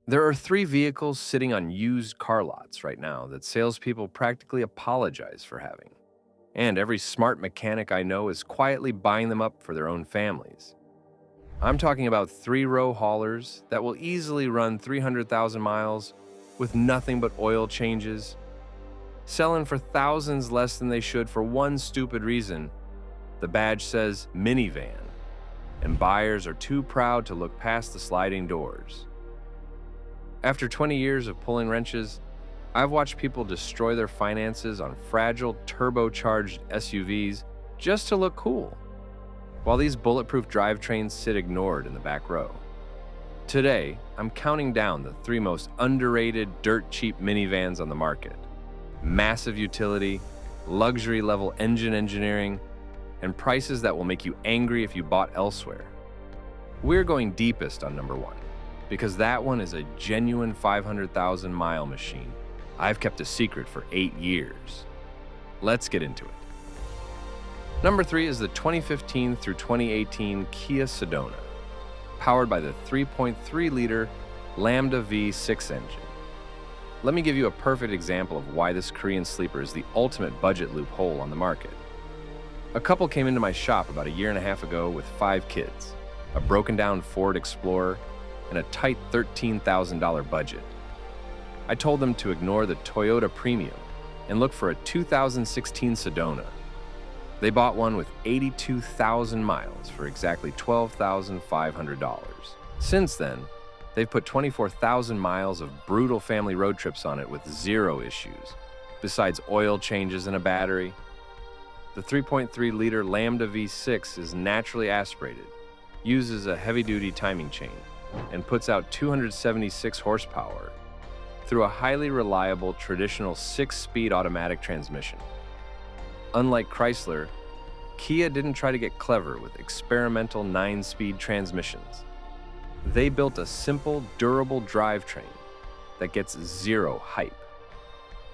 There are three vehicles sitting on used car lots right now that salespeople practically apologize for having. And every smart mechanic I know is quietly buying them up for their own families. I'm talking about three-row haulers that will easily run 300,000 miles with nothing but oil changes, selling for thousands less than they should for one stupid reason. The badge says minivan, and buyers are too proud to look past the sliding doors. After 20 years of pulling wrenches, I've watched people destroy their finances on fragile turbocharged SUVs just to look cool, while these bulletproof drivetrains sit ignored in the back row. Today, I'm counting down the three most underrated dirt-cheap minivans on the market. Massive utility, luxury-level engine engineering, and prices that will make you angry if you bought elsewhere. We're going deepest on number one, because that one is a genuine 500,000-mile machine I've kept a secret for 8 years. Let's get into it. Number 3 is the 2015 through 2018 Kia Sedona, powered by the 3.3-liter Lambda V6 engine. Let me give you a perfect example of why this Korean sleeper is the ultimate budget loophole on the market. A couple came into my shop about a year and a half ago with 5 kids, a broken-down Ford Explorer, and a tight $13,000 budget. I told them to ignore the Toyota Premium and look for a 2016 Sedona. They bought one with 82,000 miles for exactly $12,500. Since then, they've put 24,000 miles of brutal family road trips on it with 0 issues, besides oil changes and a battery. The 3.3-liter Lambda V6 is naturally aspirated, uses a heavy-duty timing chain, and puts out 276 horsepower through a highly reliable traditional 6-speed automatic transmission. Unlike Chrysler, Kia didn't try to get clever with experimental 9-speed transmissions. They built a simple, durable drivetrain that gets 0 hype.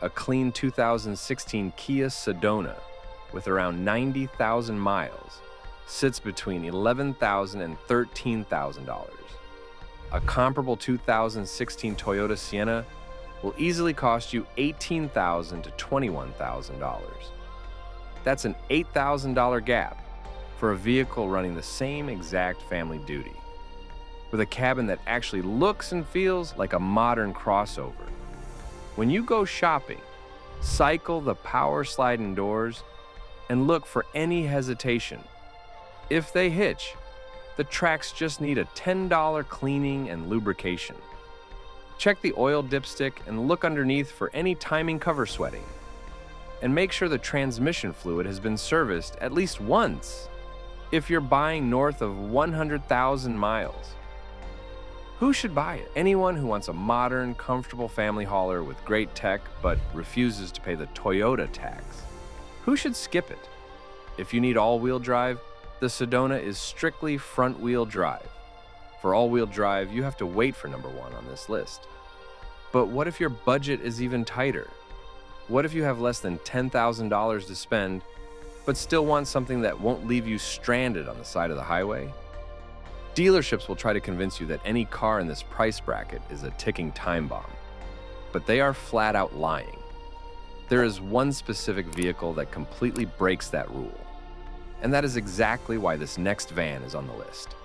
A clean 2016 Kia Sedona with around 90,000 miles sits between $11,000 and $13,000. A comparable 2016 Toyota Sienna will easily cost you $18,000 to $21,000. That's an $8,000 gap for a vehicle running the same exact family duty, with a cabin that actually looks and feels like a modern crossover. When you go shopping, cycle the power sliding doors and look for any hesitation. If they hitch, the tracks just need a $10 cleaning and lubrication. Check the oil dipstick and look underneath for any timing cover sweating. And make sure the transmission fluid has been serviced at least once if you're buying north of 100,000 miles. Who should buy it? Anyone who wants a modern, comfortable family hauler with great tech but refuses to pay the Toyota tax. Who should skip it? If you need all-wheel drive, the Sedona is strictly front-wheel drive. For all-wheel drive, you have to wait for number 1 on this list. But what if your budget is even tighter? What if you have less than $10,000 to spend, but still want something that won't leave you stranded on the side of the highway? Dealerships will try to convince you that any car in this price bracket is a ticking time bomb, but they are flat out lying. There is one specific vehicle that completely breaks that rule, and that is exactly why this next van is on the list.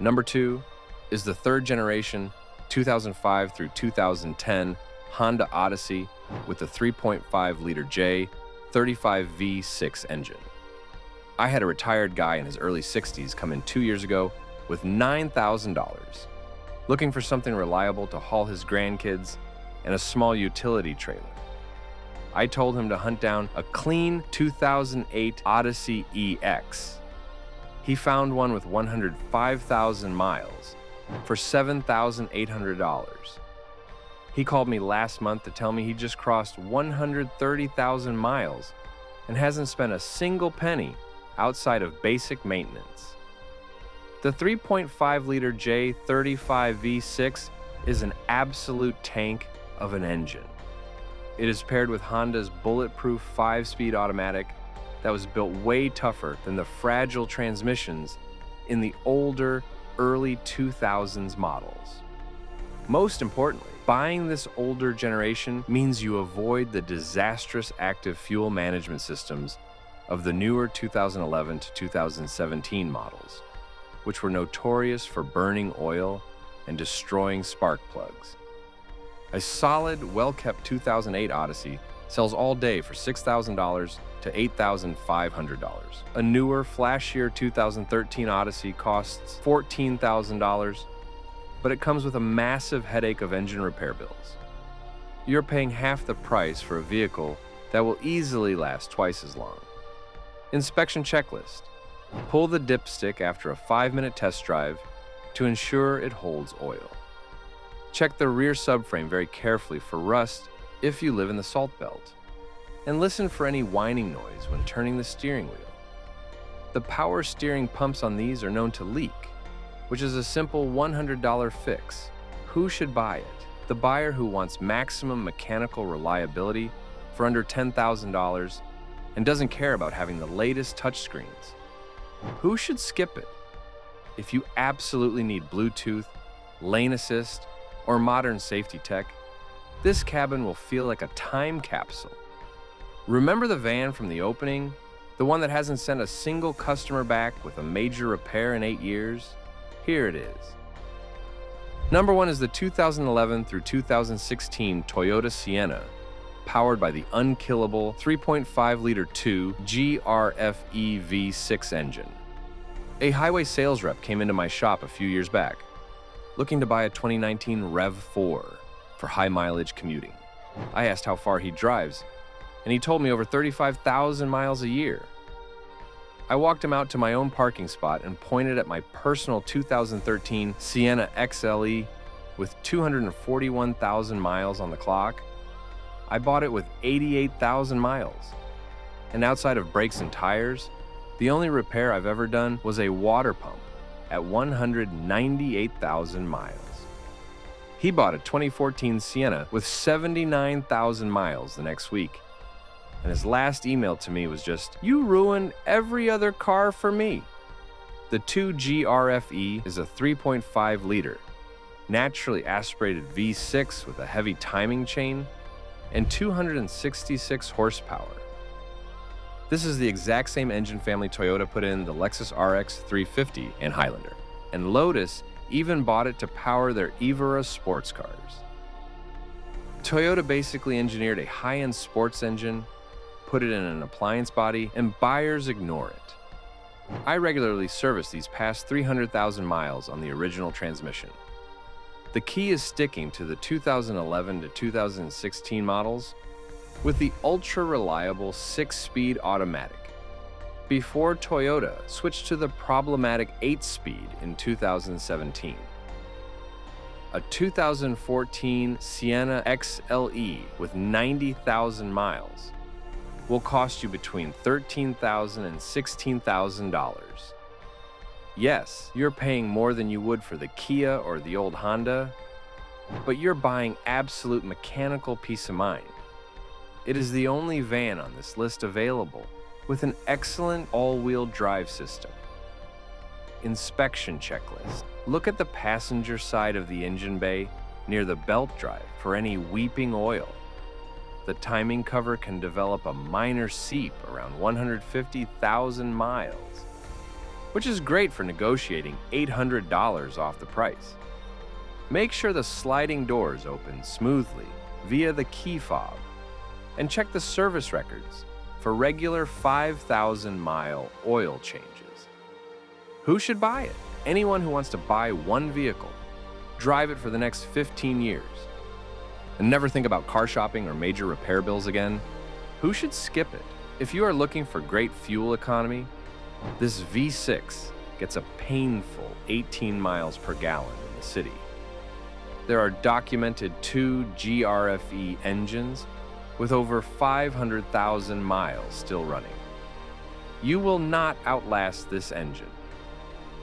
Number 2 is the 3rd generation 2005 through 2010 Honda Odyssey with the 3.5-liter J35 V6 engine. I had a retired guy in his early 60s come in 2 years ago with $9,000, looking for something reliable to haul his grandkids and a small utility trailer. I told him to hunt down a clean 2008 Odyssey EX. He found one with 105,000 miles for $7,800. He called me last month to tell me he just crossed 130,000 miles and hasn't spent a single penny outside of basic maintenance. The 3.5-liter J35 V6 is an absolute tank of an engine. It is paired with Honda's bulletproof 5-speed automatic that was built way tougher than the fragile transmissions in the older, early 2000s models. Most importantly, buying this older generation means you avoid the disastrous active fuel management systems of the newer 2011 to 2017 models, which were notorious for burning oil and destroying spark plugs. A solid, well-kept 2008 Odyssey sells all day for $6,000 to $8,500. A newer, flashier 2013 Odyssey costs $14,000, but it comes with a massive headache of engine repair bills. You're paying half the price for a vehicle that will easily last twice as long. Inspection checklist. Pull the dipstick after a 5-minute test drive to ensure it holds oil. Check the rear subframe very carefully for rust if you live in the Salt Belt. And listen for any whining noise when turning the steering wheel. The power steering pumps on these are known to leak, which is a simple $100 fix. Who should buy it? The buyer who wants maximum mechanical reliability for under $10,000 and doesn't care about having the latest touchscreens. Who should skip it? If you absolutely need Bluetooth, lane assist, or modern safety tech, this cabin will feel like a time capsule. Remember the van from the opening? The one that hasn't sent a single customer back with a major repair in 8 years? Here it is. Number 1 is the 2011 through 2016 Toyota Sienna, powered by the unkillable 3.5-liter 2 GRFE V6 engine. A highway sales rep came into my shop a few years back, looking to buy a 2019 REV4 for high-mileage commuting. I asked how far he drives, and he told me over 35,000 miles a year. I walked him out to my own parking spot and pointed at my personal 2013 Sienna XLE with 241,000 miles on the clock. I bought it with 88,000 miles. And outside of brakes and tires, the only repair I've ever done was a water pump at 198,000 miles. He bought a 2014 Sienna with 79,000 miles the next week. And his last email to me was just, "You ruined every other car for me." The 2 GRFE is a 3.5-liter, naturally aspirated V6 with a heavy timing chain and 266 horsepower. This is the exact same engine family Toyota put in the Lexus RX 350 and Highlander, and Lotus even bought it to power their Evora sports cars. Toyota basically engineered a high-end sports engine, put it in an appliance body, and buyers ignore it. I regularly service these past 300,000 miles on the original transmission. The key is sticking to the 2011 to 2016 models with the ultra-reliable 6-speed automatic, before Toyota switched to the problematic 8-speed in 2017. A 2014 Sienna XLE with 90,000 miles will cost you between $13,000 and $16,000. Yes, you're paying more than you would for the Kia or the old Honda, but you're buying absolute mechanical peace of mind. It is the only van on this list available with an excellent all-wheel drive system. Inspection checklist. Look at the passenger side of the engine bay near the belt drive for any weeping oil. The timing cover can develop a minor seep around 150,000 miles, which is great for negotiating $800 off the price. Make sure the sliding doors open smoothly via the key fob, and check the service records for regular 5,000-mile oil changes. Who should buy it? Anyone who wants to buy one vehicle, drive it for the next 15 years, and never think about car shopping or major repair bills again. Who should skip it? If you are looking for great fuel economy, this V6 gets a painful 18 miles per gallon in the city. There are documented 2 GRFE engines with over 500,000 miles still running. You will not outlast this engine.